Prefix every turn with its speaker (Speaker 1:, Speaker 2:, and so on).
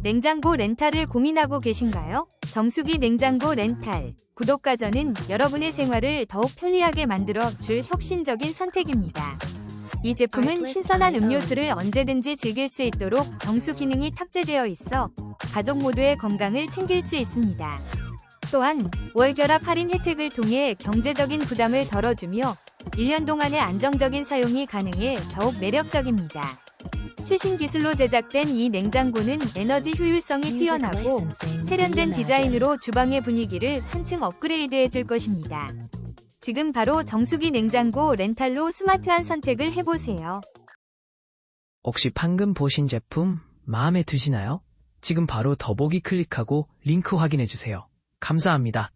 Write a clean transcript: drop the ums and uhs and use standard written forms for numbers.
Speaker 1: 냉장고 렌탈을 고민하고 계신가요? 정수기 냉장고 렌탈. 구독과 저는 여러분의 생활을 더욱 편리하게 만들어 줄 혁신적인 선택입니다. 이 제품은 신선한 음료수를 언제든지 즐길 수 있도록 정수 기능이 탑재되어 있어 가족 모두의 건강을 챙길 수 있습니다. 또한 월결합 할인 혜택을 통해 경제적인 부담을 덜어주며 1년 동안의 안정적인 사용이 가능해 더욱 매력적입니다. 최신 기술로 제작된 이 냉장고는 에너지 효율성이 뛰어나고 세련된 디자인으로 주방의 분위기를 한층 업그레이드해 줄 것입니다. 지금 바로 정수기 냉장고 렌탈로 스마트한 선택을 해보세요.
Speaker 2: 혹시 방금 보신 제품 마음에 드시나요? 지금 바로 더보기 클릭하고 링크 확인해주세요. 감사합니다.